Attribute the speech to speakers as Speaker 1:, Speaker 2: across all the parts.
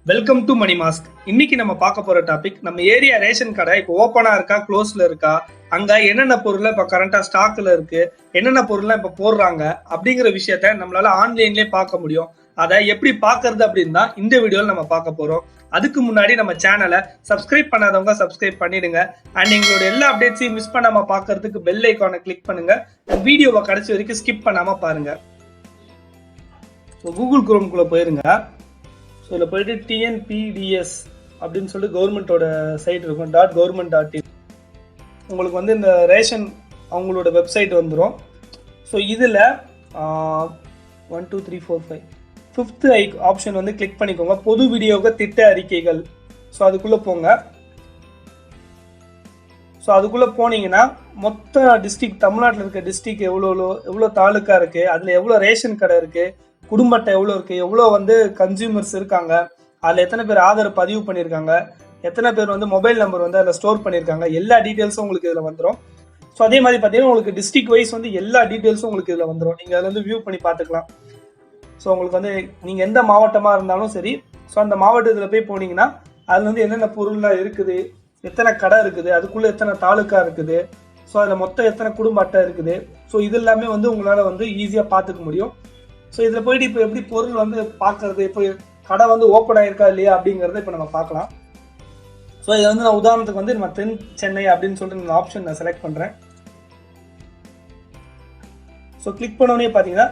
Speaker 1: Welcome to money mask. இன்னைக்கு நம்ம பார்க்க போற டாபிக், நம்ம ஏரியா ரேஷன் கடை இப்போ ஓப்பனா இருக்கா க்ளோஸ்ல இருக்கா, அங்க என்னென்ன பொருள் இப்ப கரண்டா ஸ்டாக்ல இருக்கு, என்னென்ன பொருள்லாம் இப்ப போடுறாங்க அப்படிங்கிற விஷயத்த நம்மளால ஆன்லைன்லயே பார்க்க முடியும். அதை எப்படி பார்க்கறது அப்படின்னு தான் இந்த வீடியோல நம்ம பார்க்க போறோம். அதுக்கு முன்னாடி நம்ம சேனலை சப்ஸ்கிரைப் பண்ணாதவங்க சப்ஸ்கிரைப் பண்ணிடுங்க. அண்ட் எங்களோட எல்லா அப்டேட்ஸையும் மிஸ் பண்ணாம பார்க்கறதுக்கு பெல் ஐக்கானை கிளிக் பண்ணுங்க. வீடியோவை கடைசி வரைக்கும் ஸ்கிப் பண்ணாம பாருங்க. கூகுள் குரோம்குள்ள போயிருங்க. ஸோ இதில் போயிட்டு Tnpds அப்படின்னு சொல்லி கவர்மெண்ட்டோட சைட் இருக்கும், .government.in. உங்களுக்கு வந்து இந்த ரேஷன் அவங்களோட வெப்சைட் வந்துடும். ஸோ இதில் 1 2 3 4 5 ஃபிஃப்த் ஆப்ஷன் வந்து கிளிக் பண்ணிக்கோங்க, பொது விநியோக திட்ட அறிக்கைகள். ஸோ அதுக்குள்ளே போங்க. ஸோ அதுக்குள்ளே போனீங்கன்னா மொத்த டிஸ்ட்ரிக்ட், தமிழ்நாட்டில் இருக்க டிஸ்ட்ரிக்ட் எவ்வளோ தாலுக்கா இருக்குது, அதில் எவ்வளோ ரேஷன் கடை இருக்குது, குடும்ப அட்டை எவ்வளோ இருக்குது, எவ்வளோ வந்து கன்சியூமர்ஸ் இருக்காங்க, அதில் எத்தனை பேர் ஆதார் பதிவு பண்ணியிருக்காங்க, எத்தனை பேர் வந்து மொபைல் நம்பர் வந்து அதில் ஸ்டோர் பண்ணியிருக்காங்க, எல்லா டீட்டெயில்ஸும் உங்களுக்கு இதில் வந்துடும். ஸோ அதே மாதிரி பார்த்தீங்கன்னா உங்களுக்கு டிஸ்ட்ரிக்ட் வைஸ் வந்து எல்லா டீட்டெயில்ஸும் உங்களுக்கு இதில் வந்துடும். நீங்கள் அதில் வந்து வியூ பண்ணி பார்த்துக்கலாம். ஸோ உங்களுக்கு வந்து நீங்கள் எந்த மாவட்டமாக இருந்தாலும் சரி, ஸோ அந்த மாவட்டத்தில் போய் போனீங்கன்னா அதில் வந்து என்னென்ன பொருள்லாம் இருக்குது, எத்தனை கடை இருக்குது, அதுக்குள்ளே எத்தனை தாலுக்கா இருக்குது, ஸோ அதில் மொத்தம் எத்தனை குடும்ப அட்டை இருக்குது, ஸோ இது எல்லாமே வந்து உங்களால் வந்து ஈஸியாக பார்த்துக்க முடியும். ஸோ இதில் போயிட்டு இப்போ எப்படி பொருள் வந்து பார்க்கறது, இப்போ கடை வந்து ஓப்பன் ஆயிருக்கா இல்லையா அப்படிங்கிறத இப்போ நம்ம பார்க்கலாம். ஸோ இதை வந்து நான் உதாரணத்துக்கு வந்து நம்ம தென் சென்னை அப்படின்னு சொல்லிட்டு இந்த ஆப்ஷன் நான் செலக்ட் பண்ணுறேன். ஸோ கிளிக் பண்ணோடனே பார்த்தீங்கன்னா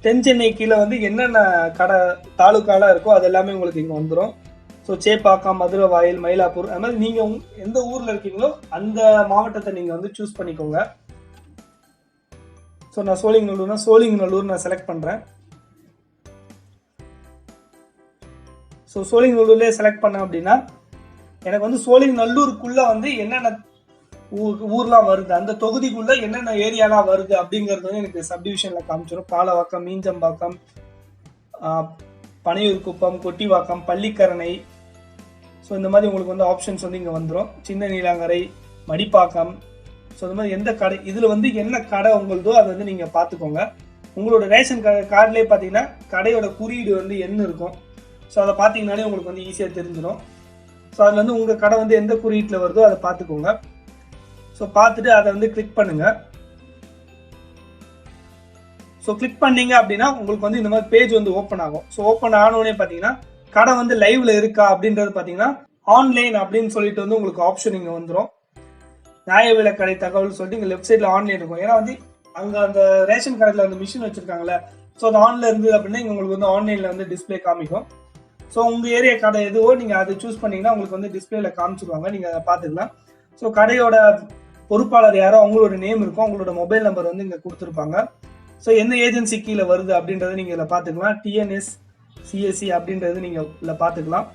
Speaker 1: தென் சென்னை கீழே வந்து என்னென்ன கடை தாலுக்காலாம் இருக்கோ அது எல்லாமே உங்களுக்கு இங்கே வந்துடும். ஸோ சேப்பாக்கம், மதுரை வாயில், மயிலாப்பூர், அது மாதிரி நீங்கள் எந்த ஊரில் இருக்கீங்களோ அந்த மாவட்டத்தை நீங்கள் வந்து சூஸ் பண்ணிக்கோங்க. ஸோ நான் சோழிங்கநல்லூர் நான் செலக்ட் பண்ணுறேன். ஸோ சோழிங்கநல்லூர்லேயே செலக்ட் பண்ணேன் அப்படின்னா எனக்கு வந்து சோழிங்கநல்லூருக்குள்ளே வந்து என்னென்ன ஊர்லாம் வருது, அந்த தொகுதிக்குள்ளே என்னென்ன ஏரியாலாம் வருது அப்படிங்கிறது வந்து எனக்கு சப்டிவிஷனில் காமிச்சிடும். பாலவாக்கம், மீஞ்சம்பாக்கம், பனையூர் குப்பம், கொட்டிவாக்கம், பள்ளிக்கரணை, ஸோ இந்த மாதிரி உங்களுக்கு வந்து ஆப்ஷன்ஸ் வந்து இங்கே வந்துடும். சின்ன நீலாங்கரை, மடிப்பாக்கம், ஸோ இந்த மாதிரி எந்த கடை இதில் வந்து என்ன கடை உங்களுதோ அதை வந்து நீங்கள் பார்த்துக்கோங்க. உங்களோட ரேஷன் கார்டுலேயே பார்த்தீங்கன்னா கடையோட குறியீடு வந்து என்ன இருக்கும், ஸோ அதை பார்த்தீங்கன்னாலே உங்களுக்கு வந்து ஈஸியாக தெரிஞ்சிடும். ஸோ அதில் வந்து உங்கள் கடை வந்து எந்த குறியீட்டில் வருதோ அதை பார்த்துக்கோங்க. ஸோ பார்த்துட்டு அதை வந்து கிளிக் பண்ணுங்கள். ஸோ கிளிக் பண்ணீங்க அப்படின்னா உங்களுக்கு வந்து இந்த மாதிரி பேஜ் வந்து ஓப்பன் ஆகும். ஸோ ஓப்பன் ஆனோடனே பார்த்தீங்கன்னா கடை வந்து லைவ்ல இருக்கா அப்படின்றது பார்த்தீங்கன்னா ஆன்லைன் அப்படின்னு சொல்லிட்டு வந்து உங்களுக்கு ஆப்ஷன் இங்கே வந்துடும். நியாய விலை கடை தகவல் சொல்லிட்டு இங்கே லெஃப்ட் சைடில் ஆன்லைன் இருக்கும். ஏன்னா வந்து அங்கே அந்த ரேஷன் கடையில் அந்த மிஷின் வச்சிருக்காங்களே, ஸோ அது ஆன்ல இருந்தது அப்படின்னா இங்கே உங்களுக்கு வந்து ஆன்லைனில் வந்து டிஸ்பிளே காமிக்கும். ஸோ உங்கள் ஏரியா கடை எதுவோ நீங்கள் அதை சூஸ் பண்ணிங்கன்னா உங்களுக்கு வந்து டிஸ்பிளேல காமிச்சிருவாங்க, நீங்கள் அதை பார்த்துக்கலாம். ஸோ கடையோட பொறுப்பாளர் யாரோ அவங்களோட நேம் இருக்கும், அவங்களோட மொபைல் நம்பர் வந்து இங்கே கொடுத்துருப்பாங்க. ஸோ எந்த ஏஜென்சி கீழே வருது அப்படின்றத நீங்கள் இதில் பார்த்துக்கலாம். TNS CSC அப்படின்றது நீங்கள் இதில் பார்த்துக்கலாம்.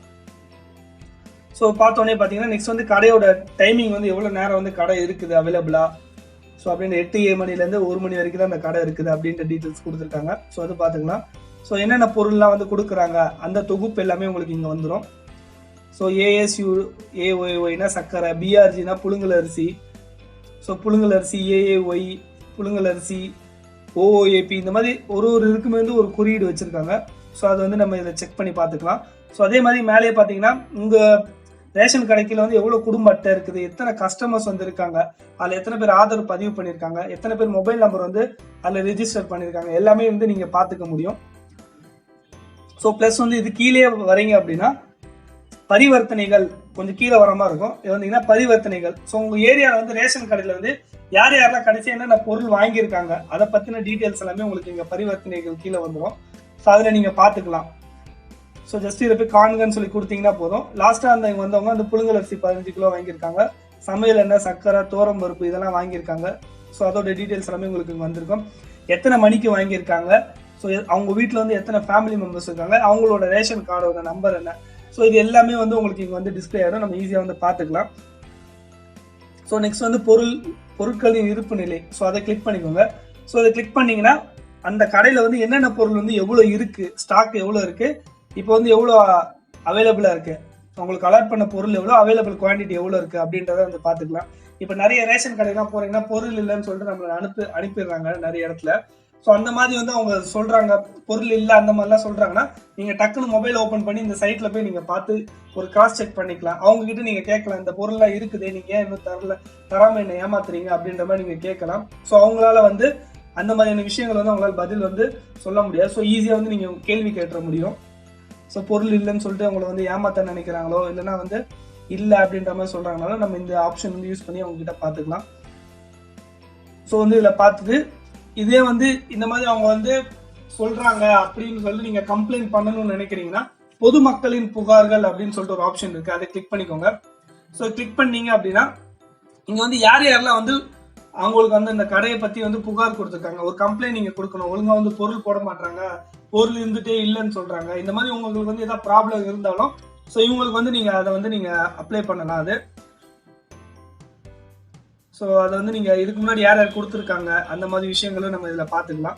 Speaker 1: ஸோ பார்த்தோன்னே பார்த்தீங்கன்னா நெக்ஸ்ட் வந்து கடையோட டைமிங் வந்து எவ்வளோ நேரம் வந்து கடை இருக்குது அவைலபிளா, ஸோ அப்படின்ற 8 மணிலேருந்து 1 மணி வரைக்கும் தான் அந்த கடை இருக்குது அப்படின்ற டீட்டெயில்ஸ் கொடுத்துருக்காங்க. ஸோ அது பார்த்துக்கலாம். ஸோ என்னென்ன பொருள்லாம் வந்து கொடுக்குறாங்க அந்த தொகுப்பு எல்லாமே உங்களுக்கு இங்கே வந்துடும். ஸோ ASUAOYனா சர்க்கரை, BRGனா புழுங்கல் அரிசி, ஸோ புழுங்கல் அரிசி, AAY புழுங்கல் அரிசி, OOAP, இந்த மாதிரி ஒரு இதுக்குமே வந்து ஒரு குறியீடு வச்சுருக்காங்க. ஸோ அது வந்து நம்ம இதை செக் பண்ணி பார்த்துக்கலாம். ஸோ அதே மாதிரி மேலேயே பார்த்தீங்கன்னா உங்கள் ரேஷன் கடைக்கில் வந்து எவ்வளோ குடும்ப அட்டை இருக்குது, எத்தனை கஸ்டமர்ஸ் வந்து இருக்காங்க, அதில் எத்தனை பேர் ஆதார் பதிவு பண்ணியிருக்காங்க, எத்தனை பேர் மொபைல் நம்பர் வந்து அதில் ரிஜிஸ்டர் பண்ணியிருக்காங்க, எல்லாமே வந்து நீங்கள் பார்த்துக்க முடியும். ஸோ ப்ளஸ் வந்து இது கீழே வரீங்க அப்படின்னா பரிவர்த்தனைகள் கொஞ்சம் கீழே வர மாதிரி இருக்கும். இது வந்தீங்கன்னா பரிவர்த்தனைகள். ஸோ உங்கள் ஏரியாவில் வந்து ரேஷன் கடையில் வந்து யார் யாரெல்லாம் கடைசியாக என்னென்ன பொருள் வாங்கியிருக்காங்க அதை பற்றின டீட்டெயில்ஸ் எல்லாமே உங்களுக்கு இங்கே பரிவர்த்தனைகள் கீழே வந்துடும். ஸோ அதில் நீங்கள் பார்த்துக்கலாம். ஸோ ஜஸ்ட் இதை போய் காண்கன்னு சொல்லி கொடுத்தீங்கன்னா போதும். லாஸ்ட்டாக அந்த இங்கே வந்தவங்க அந்த புழுங்கல் அரிசி 15 கிலோ வாங்கியிருக்காங்க, சமையல் எண்ணெய், சர்க்கரை, தோரம் பருப்பு இதெல்லாம் வாங்கியிருக்காங்க. ஸோ அதோட டீட்டெயில்ஸ் எல்லாமே உங்களுக்கு இங்கே வந்திருக்கும். எத்தனை மணிக்கு வாங்கியிருக்காங்க, ஸோ அவங்க வீட்டில் வந்து எத்தனை ஃபேமிலி மெம்பர்ஸ் இருக்காங்க, அவங்களோட ரேஷன் கார்டோட நம்பர் என்ன, ஸோ இது எல்லாமே வந்து உங்களுக்கு இங்கே வந்து டிஸ்பிளே ஆகிடும், நம்ம ஈஸியாக வந்து பார்த்துக்கலாம். ஸோ நெக்ஸ்ட் வந்து பொருட்களின் இருப்பு நிலை, ஸோ அதை கிளிக் பண்ணிக்கோங்க. ஸோ அதை கிளிக் பண்ணிங்கன்னா அந்த கடையில் வந்து என்னென்ன பொருள் வந்து எவ்வளோ இருக்குது, ஸ்டாக் எவ்வளோ இருக்குது, இப்போ வந்து எவ்வளோ அவைலபிளாக இருக்குது, உங்களுக்கு அலாட் பண்ண பொருள் எவ்வளோ, அவைலபிள் குவான்டிட்டி எவ்வளோ இருக்குது அப்படின்றத வந்து பார்த்துக்கலாம். இப்போ நிறைய ரேஷன் கடைலாம் போகிறீங்கன்னா பொருள் இல்லைன்னு சொல்லிட்டு நம்மளை அனுப்பிடுறாங்க நிறைய இடத்துல. ஸோ அந்த மாதிரி வந்து அவங்க சொல்றாங்க பொருள் இல்லை அந்த மாதிரிலாம் சொல்றாங்கன்னா நீங்க டக்குன்னு மொபைல் ஓப்பன் பண்ணி இந்த சைட்ல போய் நீங்க பார்த்து ஒரு கிராஸ் செக் பண்ணிக்கலாம். அவங்க கிட்ட நீங்க கேட்கலாம், இந்த பொருள்லாம் இருக்குதே, நீங்க ஏன் இன்னும் தராம என்ன ஏமாத்துறீங்க அப்படின்ற மாதிரி நீங்க கேட்கலாம். ஸோ அவங்களால வந்து அந்த மாதிரியான விஷயங்கள் வந்து அவங்களால பதில் வந்து சொல்ல முடியாது. ஸோ ஈஸியா வந்து நீங்க கேள்வி கேட்டுற முடியும். ஸோ பொருள் இல்லைன்னு சொல்லிட்டு அவங்களை வந்து ஏமாத்த நினைக்கிறாங்களோ இல்லைன்னா வந்து இல்லை அப்படின்ற மாதிரி சொல்றாங்கனால நம்ம இந்த ஆப்ஷன் வந்து யூஸ் பண்ணி அவங்க கிட்ட பார்த்துக்கலாம். ஸோ வந்து இதில் பார்த்துட்டு இதே வந்து இந்த மாதிரி அவங்க வந்து சொல்றாங்க அப்படின்னு சொல்லி நீங்க கம்ப்ளைண்ட் பண்ணணும்னு நினைக்கிறீங்கன்னா பொதுமக்களின் புகார்கள் அப்படின்னு சொல்லிட்டு ஒரு ஆப்ஷன் இருக்கு, அதை கிளிக் பண்ணிக்கோங்க. ஸோ கிளிக் பண்ணீங்க அப்படின்னா இங்க வந்து யார் யாரெல்லாம் வந்து அவங்களுக்கு வந்து இந்த கடையை பத்தி வந்து புகார் கொடுத்துருக்காங்க, ஒரு கம்ப்ளைண்ட் நீங்க கொடுக்கணும், ஒழுங்கா வந்து பொருள் போட மாட்டாங்க, பொருள் இருந்துட்டே இல்லைன்னு சொல்றாங்க, இந்த மாதிரி உங்களுக்கு வந்து ஏதாவது ப்ராப்ளம் இருந்தாலும் ஸோ இவங்களுக்கு வந்து நீங்க அதை வந்து நீங்க அப்ளை பண்ணலாம். அது ஸோ அதை வந்து நீங்க இதுக்கு முன்னாடி யார் யார் கொடுத்துருக்காங்க அந்த மாதிரி விஷயங்களும் நம்ம இதுல பாத்துக்கலாம்.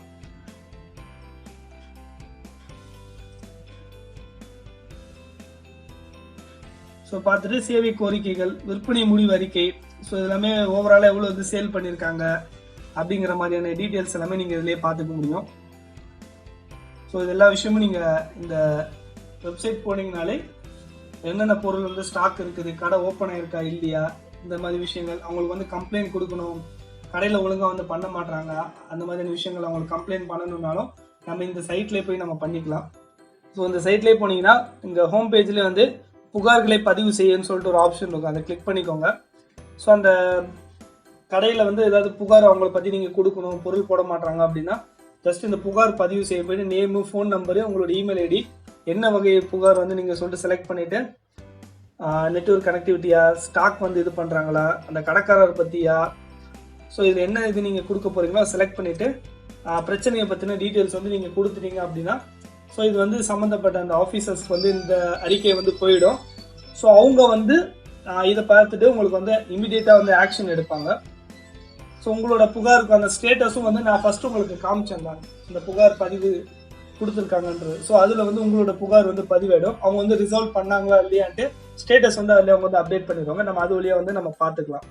Speaker 1: ஸோ பார்த்துட்டு சேவை கோரிக்கைகள், விற்பனை முடிவு அறிக்கை, ஸோ இதெல்லாமே ஓவராலாக எவ்வளோ வந்து சேல் பண்ணியிருக்காங்க அப்படிங்கிற மாதிரியான டீட்டெயில்ஸ் எல்லாமே நீங்கள் இதிலே பார்த்துக்க முடியும். ஸோ இது எல்லா விஷயமும் நீங்கள் இந்த வெப்சைட் போனீங்கனாலே என்னென்ன பொருள் வந்து ஸ்டாக் இருக்குது, கடை ஓப்பன் ஆயிருக்கா இல்லையா, இந்த மாதிரி விஷயங்கள், அவங்களுக்கு வந்து கம்ப்ளைண்ட் கொடுக்கணும், கடையில் ஒழுங்காக வந்து பண்ண மாட்டாங்க, அந்த மாதிரியான விஷயங்கள் அவங்களுக்கு கம்ப்ளைண்ட் பண்ணணும்னாலும் நம்ம இந்த சைட்லேயே போய் நம்ம பண்ணிக்கலாம். ஸோ இந்த சைட்லேயே போனீங்கன்னா இந்த ஹோம் பேஜ்லேயே வந்து புகார்களை பதிவு செய்யன்னு சொல்லிட்டு ஒரு ஆப்ஷன் இருக்கும், அதை கிளிக் பண்ணிக்கோங்க. ஸோ அந்த கடையில் வந்து ஏதாவது புகார் அவங்கள பற்றி நீங்கள் கொடுக்கணும், பொருள் போட மாட்டாங்க அப்படின்னா ஜஸ்ட் இந்த புகார் பதிவு செய்ய போயிட்டு நேமு, ஃபோன் நம்பரு, உங்களோட இமெயில் ஐடி, என்ன வகை புகார் வந்து நீங்கள் சொல்லிட்டு செலக்ட் பண்ணிவிட்டு நெட்வொர்க் கனெக்டிவிட்டியா, ஸ்டாக் வந்து இது பண்ணுறாங்களா, அந்த கடைக்காரர் பற்றியா, ஸோ இது என்ன இது நீங்கள் கொடுக்க போகிறீங்களோ செலக்ட் பண்ணிவிட்டு பிரச்சனையை பற்றின டீட்டெயில்ஸ் வந்து நீங்கள் கொடுத்துட்டீங்க அப்படின்னா ஸோ இது வந்து சம்மந்தப்பட்ட அந்த ஆஃபீஸர்ஸ்க்கு வந்து இந்த அறிக்கை வந்து போயிடும். ஸோ அவங்க வந்து இதை பார்த்துட்டு உங்களுக்கு வந்து இமிடியேட்டாக வந்து ஆக்ஷன் எடுப்பாங்க. ஸோ உங்களோட புகாருக்கு அந்த ஸ்டேட்டஸும் வந்து நான் ஃபர்ஸ்ட் உங்களுக்கு காமிச்சேன் தான், இந்த புகார் பதிவு கொடுத்துருக்காங்கன்றது. ஸோ அதில் வந்து உங்களோட புகார் வந்து பதிவிடும், அவங்க வந்து ரிசால்வ் பண்ணாங்களா இல்லையான்ட்டு ஸ்டேட்டஸ் வந்து அதில் அவங்க வந்து அப்டேட் பண்ணிடுவாங்க, நம்ம அது வழியாக வந்து நம்ம பார்த்துக்கலாம்.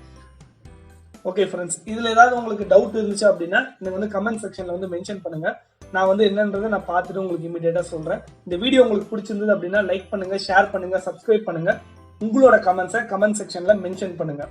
Speaker 1: ஓகே ஃப்ரெண்ட்ஸ், இதில் ஏதாவது உங்களுக்கு டவுட் இருந்துச்சு அப்படின்னா எனக்கு வந்து கமெண்ட் செக்ஷனில் வந்து மென்ஷன் பண்ணுங்க, நான் வந்து என்னன்றதை நான் பார்த்துட்டு உங்களுக்கு இமீடியட்டாக சொல்கிறேன். இந்த வீடியோ உங்களுக்கு பிடிச்சிருந்தது அப்படின்னா லைக் பண்ணுங்க, ஷேர் பண்ணுங்க, சப்ஸ்கிரைப் பண்ணுங்க, உங்களோட கமெண்ட்ஸை கமெண்ட் செக்ஷனில் மென்ஷன் பண்ணுங்க.